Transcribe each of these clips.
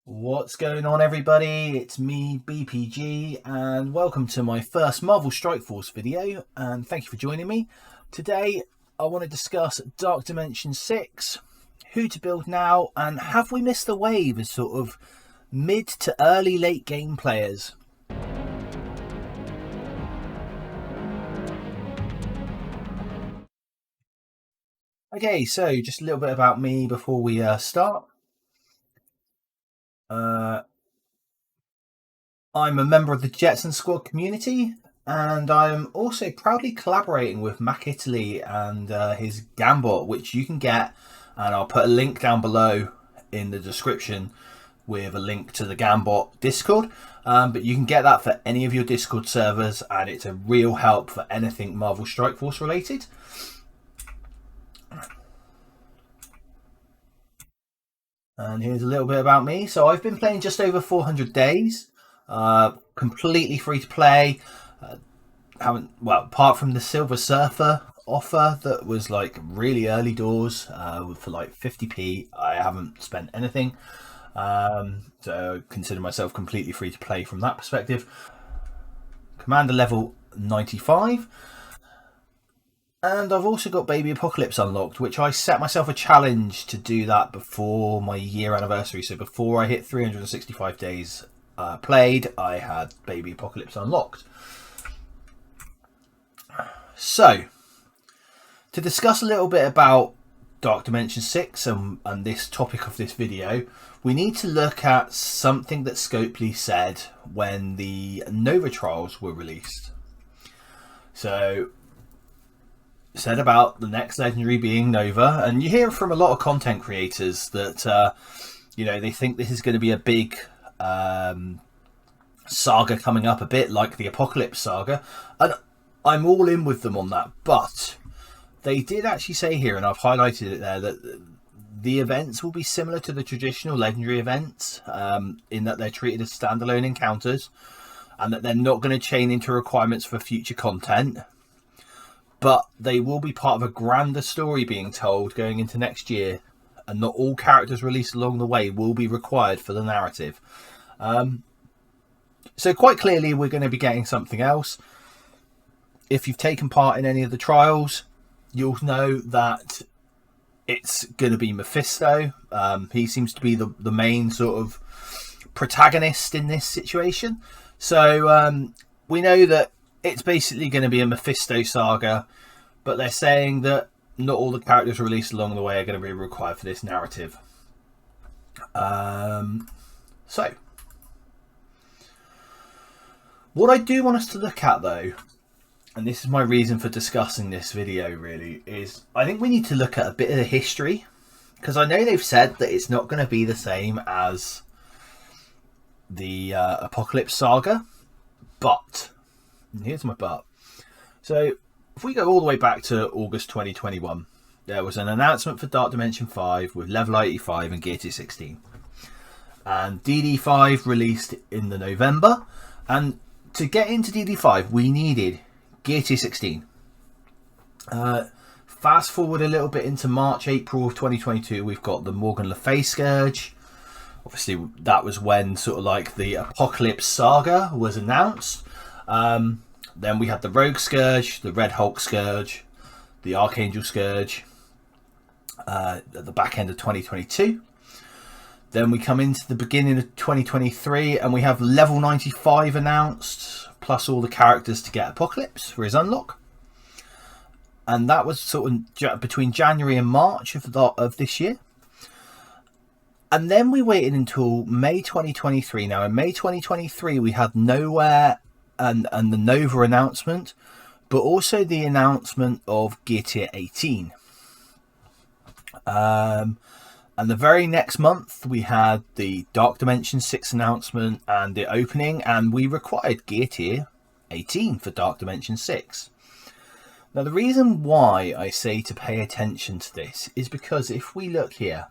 What's going on, everybody? It's me, BPG, and welcome to my first Marvel Strike Force video, and thank you for joining me. Today I want to discuss Dark Dimension 6, who to build now, and have we missed the wave as sort of mid to early late game players? Okay, so just a little bit about me before we start. I'm a member of the Jetson Squad community, and I'm also proudly collaborating with Mac Italy and his Gambot, which you can get, and I'll put a link down below in the description with a link to the Gambot Discord. But you can get that for any of your Discord servers, and it's a real help for anything Marvel Strike Force related. And here's a little bit about me. So I've been playing just over 400 days, completely free to play. Apart from the Silver Surfer offer that was like really early doors for like 50p, I haven't spent anything. So I consider myself completely free to play from that perspective. Commander level 95. And I've also got Baby Apocalypse unlocked, which I set myself a challenge to do that before my year anniversary. So before I hit 365 days played, I had Baby Apocalypse unlocked. So, to discuss a little bit about Dark Dimension 6 and this topic of this video, we need to look at something that Scopely said when the Nova trials were released. So, said about the next legendary being Nova, and you hear from a lot of content creators that they think this is going to be a big saga coming up, a bit like the Apocalypse saga, and I'm all in with them on that. But they did actually say here, and I've highlighted it there, that the events will be similar to the traditional legendary events, in that they're treated as standalone encounters, and that they're not going to chain into requirements for future content. But they will be part of a grander story being told going into next year, and not all characters released along the way will be required for the narrative. So quite clearly we're going to be getting something else. If you've taken part in any of the trials, you'll know that it's going to be Mephisto. He seems to be the main sort of protagonist in this situation. So we know that it's basically going to be a Mephisto saga, but they're saying that not all the characters released along the way are going to be required for this narrative. So, what I do want us to look at, though, and this is my reason for discussing this video really, is I think we need to look at a bit of the history, because I know they've said that it's not going to be the same as the Apocalypse saga, but... and here's my but. So, if we go all the way back to August 2021, there was an announcement for Dark Dimension 5 with level 85 and Gear Tier 16. And DD5 released in the November. And to get into DD5, we needed Gear Tier 16. Fast forward a little bit into March, April of 2022, we've got the Morgan Le Fay Scourge. Obviously, that was when sort of like the Apocalypse saga was announced. Then we had the Rogue Scourge, the Red Hulk Scourge, the Archangel Scourge at the back end of 2022. Then we come into the beginning of 2023 and we have level 95 announced, plus all the characters to get Apocalypse for his unlock. And that was sort of between January and March of this year. And then we waited until May 2023. Now in May 2023 we had Nowhere and the Nova announcement, but also the announcement of Gear Tier 18. And the very next month we had the Dark Dimension 6 announcement and the opening, and we required Gear Tier 18 for Dark Dimension 6. Now the reason why I say to pay attention to this is because if we look here,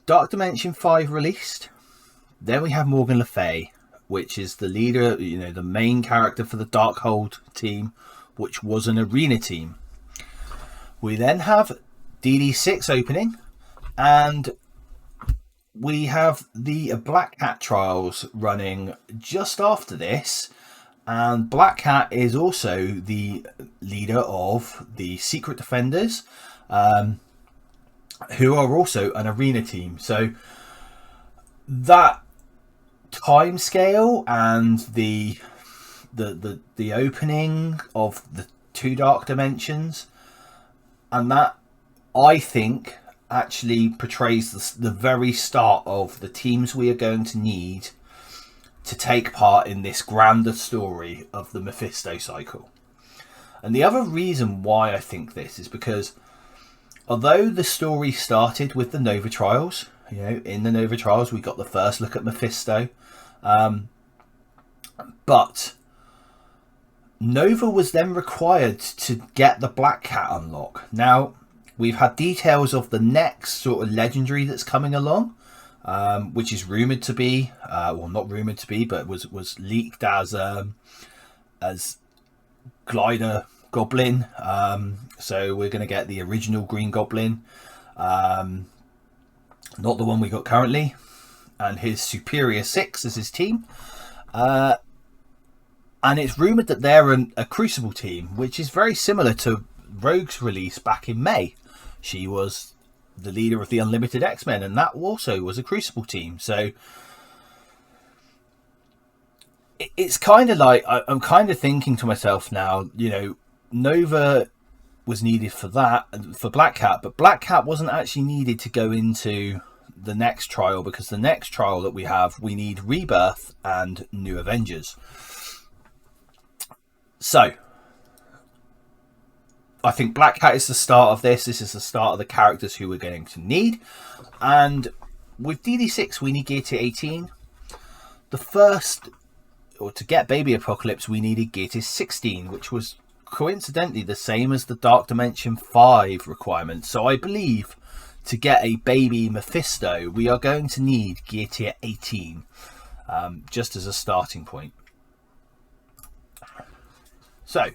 Dark Dimension 5 released, then we have Morgan Le Fay, which is the leader, the main character for the Darkhold team, which was an arena team. We then have DD6 opening, and we have the Black Hat trials running just after this, and Black Hat is also the leader of the Secret Defenders, who are also an arena team. So that time scale and the opening of the two dark dimensions, and that, I think, actually portrays the very start of the teams we are going to need to take part in this grander story of the Mephisto cycle. And the other reason why I think this is because although the story started with the Nova trials, you know, in the Nova trials we got the first look at Mephisto, but Nova was then required to get the Black Cat unlock. Now, we've had details of the next sort of legendary that's coming along, which is rumoured to be, well, not rumoured to be, but was leaked as Glider Goblin. So we're going to get the original Green Goblin, not the one we got currently, and his Superior 6 as his team. And it's rumoured that they're a Crucible team, which is very similar to Rogue's release back in May. She was the leader of the Unlimited X-Men, and that also was a Crucible team. So it's kind of like, I'm kind of thinking to myself now, you know, Nova was needed for that, for Black Cat, but Black Cat wasn't actually needed to go into the next trial, because the next trial that we have, we need Rebirth and New Avengers. So I think Black Cat is the start of this. This is the start of the characters who we're going to need. And with DD6, we need Gear Tier 18. The first, or to get Baby Apocalypse, we needed Gear Tier 16, which was coincidentally the same as the Dark Dimension 5 requirement. So I believe to get a Baby Mephisto, we are going to need Gear Tier 18, just as a starting point. So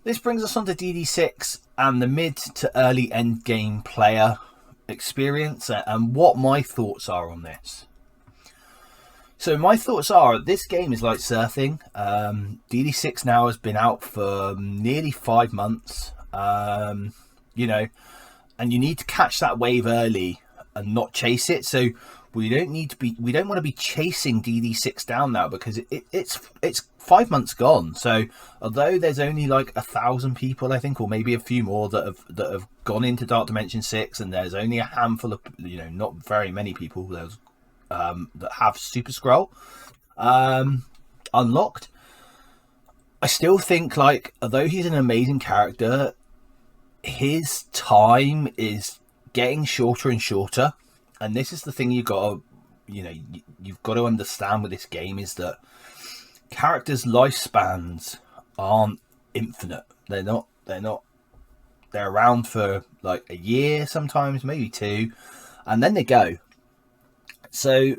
this brings us on to DD6 and the mid to early end game player experience, and what my thoughts are on this. So my thoughts are, this game is like surfing. DD6 now has been out for nearly 5 months, you know, and you need to catch that wave early and not chase it. So we don't want to be chasing DD6 down now, because it's 5 months gone. So although there's only like 1,000 people, I think, or maybe a few more that have gone into Dark Dimension 6, and there's only a handful of, you know, not very many people that have Super Scroll unlocked. I still think, like, although he's an amazing character, his time is getting shorter and shorter. And this is the thing you've got to understand with this game, is that characters' lifespans aren't infinite. They're around for like a year, sometimes maybe 2, and then they go. So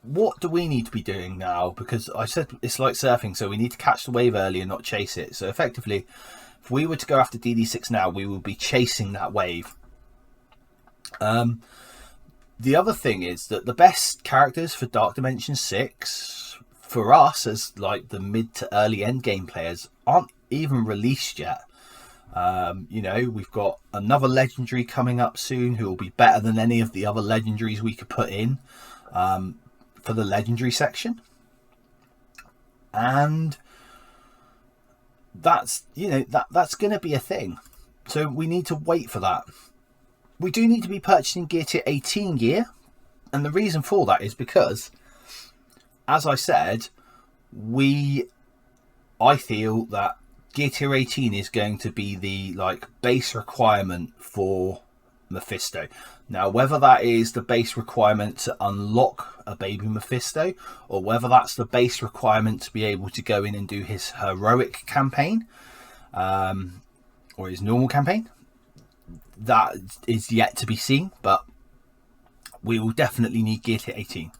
what do we need to be doing now? Because I said it's like surfing, so we need to catch the wave early and not chase it. So effectively, if we were to go after DD6 now, we would be chasing that wave. The other thing is that the best characters for Dark Dimension 6 for us as like the mid to early end game players aren't even released yet. You know, we've got another legendary coming up soon who will be better than any of the other legendaries we could put in for the legendary section. And that's, you know, that's going to be a thing. So we need to wait for that. We do need to be purchasing Gear Tier 18 gear, and the reason for that is because, as I said, I feel that Gear Tier 18 is going to be the like base requirement for Mephisto. Now, whether that is the base requirement to unlock a Baby Mephisto, or whether that's the base requirement to be able to go in and do his heroic campaign, or his normal campaign, that is yet to be seen, but we will definitely need Gear Tier 18.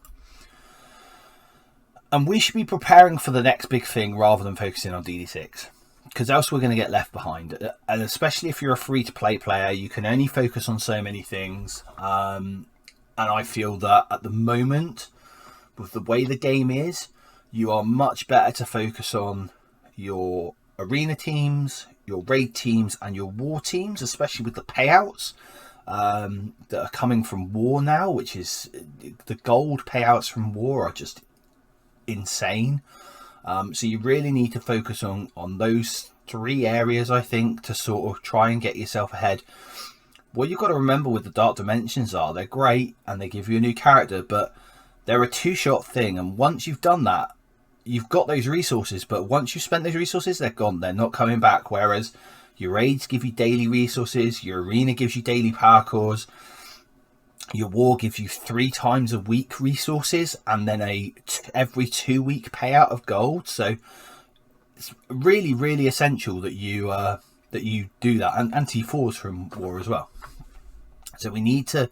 And we should be preparing for the next big thing rather than focusing on DD6, because else we're going to get left behind. And especially if you're a free-to-play player, you can only focus on so many things. And I feel that at the moment, with the way the game is, you are much better to focus on your arena teams, your raid teams, and your war teams, especially with the payouts that are coming from war now, which is the gold payouts from war are just insane. So you really need to focus on those 3 areas, I think, to sort of try and get yourself ahead. What you've got to remember with the Dark Dimensions are they're great and they give you a new character, but they're a 2-shot thing. And once you've done that, you've got those resources, but once you've spent those resources, they're gone. They're not coming back. Whereas your raids give you daily resources, your arena gives you daily power cores, your war gives you 3 times a week resources, and then every 2-week payout of gold. So it's really, really essential that you do that, and T4s from war as well. So we need to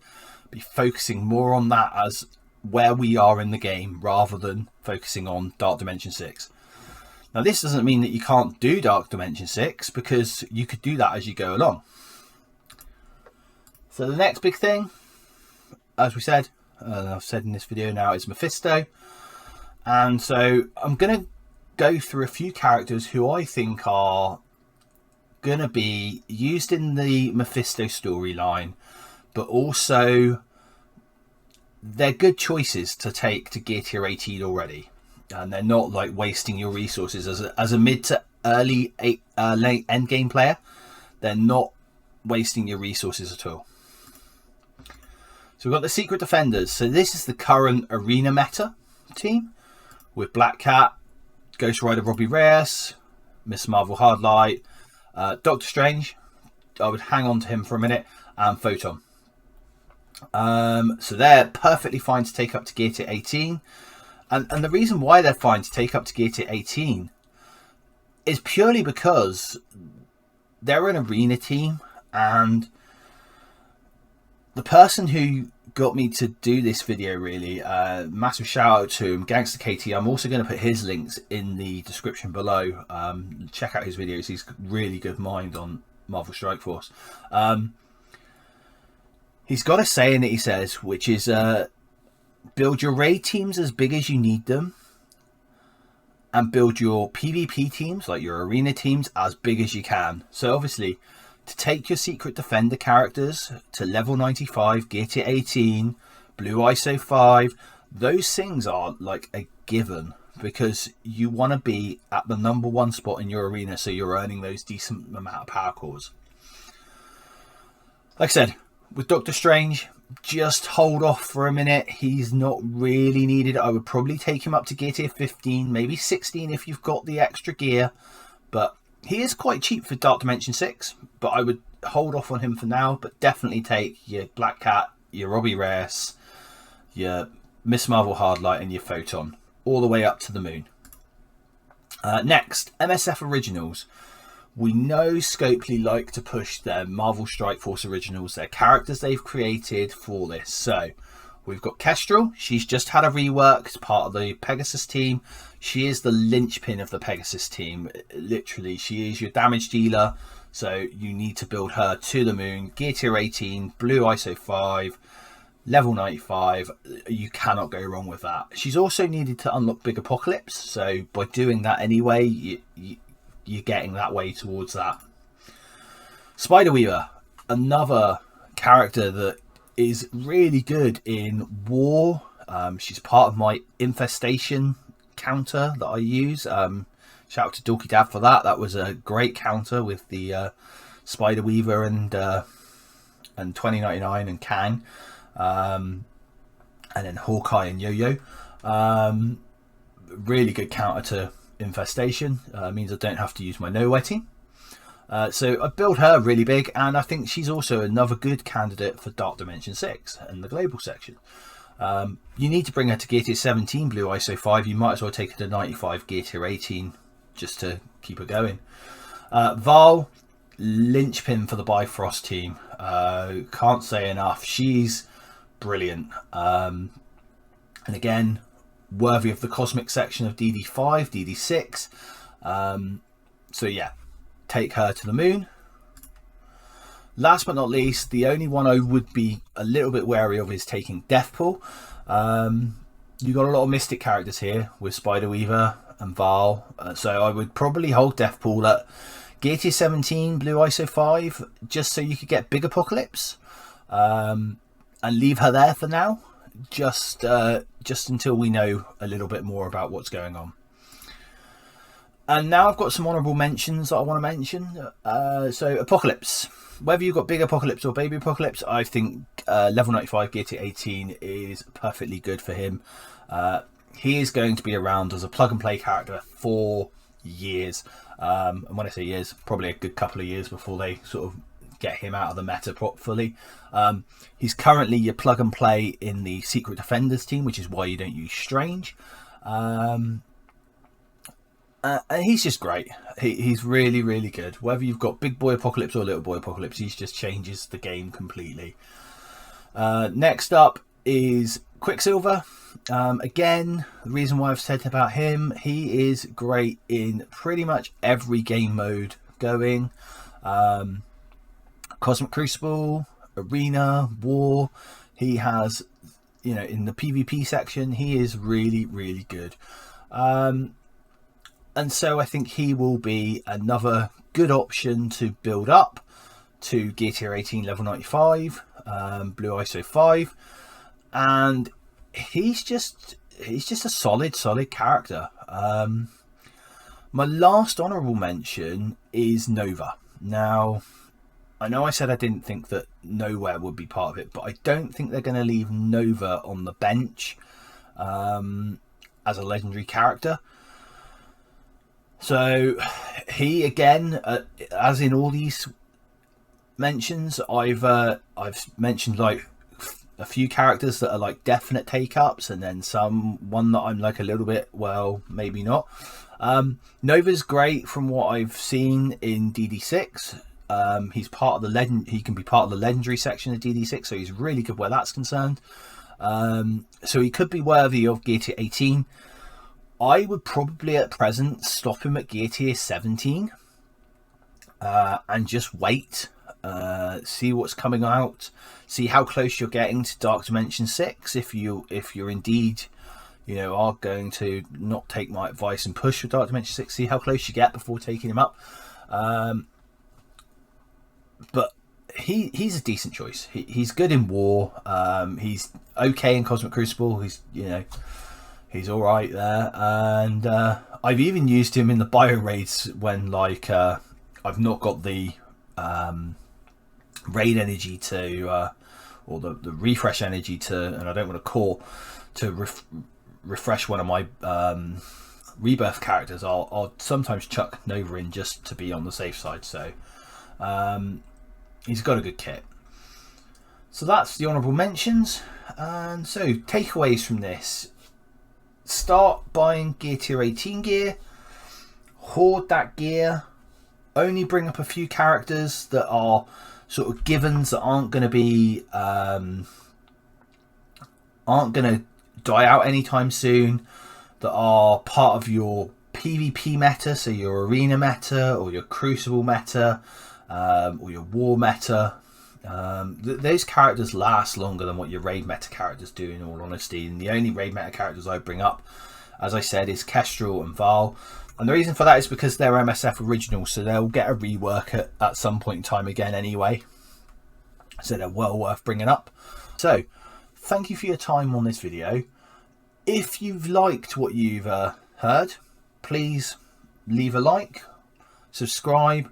be focusing more on that as where we are in the game, rather than focusing on Dark Dimension 6. Now, this doesn't mean that you can't do Dark Dimension 6, because you could do that as you go along. So the next big thing, as we said, I've said in this video now, is Mephisto. And so I'm going to go through a few characters who I think are going to be used in the Mephisto storyline, but also they're good choices to take to gear tier 18 already, and they're not like wasting your resources as a mid to early late end game player. They're not wasting your resources at all. So we've got the Secret Defenders. So this is the current arena meta team with Black Cat, Ghost Rider Robbie Reyes, Miss Marvel Hardlight, Doctor Strange. I would hang on to him for a minute, and Photon. So they're perfectly fine to take up to gear tier 18, and the reason why they're fine to take up to gear tier 18 is purely because they're an arena team, and the person who got me to do this video, really, massive shout out to him, Gangster KT. I'm also going to put his links in the description below. Check out his videos. He's really good mind on Marvel Strike Force. He's got a saying that he says, which is build your raid teams as big as you need them, and build your PvP teams, like your arena teams, as big as you can. So obviously, to take your Secret Defender characters to level 95, gear tier 18, blue ISO 5, those things are like a given, because you want to be at the #1 spot in your arena, so you're earning those decent amount of power cores. Like I said, with Doctor Strange, just hold off for a minute. He's not really needed. I would probably take him up to gear tier 15, maybe 16 if you've got the extra gear. But he is quite cheap for Dark Dimension 6, but I would hold off on him for now. But definitely take your Black Cat, your Robbie Reyes, your Miss Marvel Hardlight, and your Photon, all the way up to the moon. Next, MSF Originals. We know Scopely like to push their Marvel Strike Force Originals, their characters they've created for this. So we've got Kestrel. She's just had a rework as part of the Pegasus team. She is the linchpin of the Pegasus team. Literally, she is your damage dealer. So you need to build her to the moon. Gear tier 18, blue ISO 5, level 95. You cannot go wrong with that. She's also needed to unlock Big Apocalypse. So by doing that anyway, you're getting that way towards that. Spider-Weaver, another character that is really good in war. She's part of my infestation counter that I use. Shout out to Dorky Dad for that. That was a great counter with the Spider-Weaver and 2099 and Kang, and then Hawkeye and Yo-Yo. Really good counter to infestation. Means I don't have to use my nowhere team. So I built her really big, and I think she's also another good candidate for Dark Dimension 6 and the global section. You need to bring her to gear tier 17 blue ISO 5. You might as well take her to 95 gear tier 18 just to keep her going. Val, linchpin for the Bifrost team. Can't say enough. She's brilliant. And again, worthy of the cosmic section of DD5, DD6. So yeah, take her to the moon. Last but not least, the only one I would be a little bit wary of is taking Deathpool. You got a lot of Mystic characters here with Spider-Weaver and Val, so I would probably hold Deathpool at Gear Tier 17, Blue ISO 5, just so you could get Big Apocalypse, and leave her there for now, just until we know a little bit more about what's going on. And now I've got some honourable mentions that I want to mention. So Apocalypse. Whether you've got Big Apocalypse or Baby Apocalypse, I think level 95 Gear Tier 18 is perfectly good for him. He is going to be around as a plug and play character for years. And when I say years, probably a good couple of years before they sort of get him out of the meta fully. He's currently your plug and play in the Secret Defenders team, which is why you don't use Strange. And he's just great. He's really, really good. Whether you've got Big Boy Apocalypse or Little Boy Apocalypse, he just changes the game completely. Next up is Quicksilver. Again, the reason why I've said about him, he is great in pretty much every game mode going. Cosmic Crucible, Arena, War. He has, in the PvP section, he is really, really good. And so I think he will be another good option to build up to Gear Tier 18 level 95, Blue ISO 5. And he's just a solid character. My last honourable mention is Nova. Now, I know I said I didn't think that Nowhere would be part of it, but I don't think they're going to leave Nova on the bench as a legendary character. So he, again, as in all these mentions, I've mentioned like a few characters that are like definite take-ups, and then one that I'm like a little bit, well, maybe not. Nova's great from what I've seen in DD6. He's part of the he can be part of the legendary section of DD6, so he's really good where that's concerned. So he could be worthy of Gear Tier 18. I would probably at present stop him at Gear Tier 17 and just wait, see what's coming out, see how close you're getting to Dark Dimension 6. If you're indeed, are going to not take my advice and push for Dark Dimension 6, see how close you get before taking him up. But he's a decent choice. He's good in War. He's okay in Cosmic Crucible. He's all right there, and I've even used him in the bio raids when I've not got the raid energy to or the refresh energy to, and I don't want to core to refresh one of my rebirth characters. I'll sometimes chuck Nova in just to be on the safe side. So he's got a good kit. So that's the honourable mentions. And so takeaways from this: start buying Gear Tier 18 gear, hoard that gear, only bring up a few characters that are sort of givens that aren't going to be aren't going to die out anytime soon, that are part of your PvP meta, so your arena meta or your crucible meta, or your war meta. Those characters last longer than what your raid meta characters do, in all honesty. And the only raid meta characters I bring up, as I said, is Kestrel and Val. And the reason for that is because they're MSF originals, so they'll get a rework at some point in time again anyway. So they're well worth bringing up. So thank you for your time on this video. If you've liked what you've heard, please leave a like, subscribe,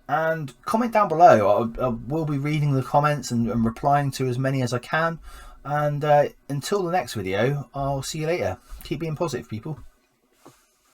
and comment down below. I will be reading the comments and replying to as many as I can. And until the next video, I'll see you later. Keep being positive, people.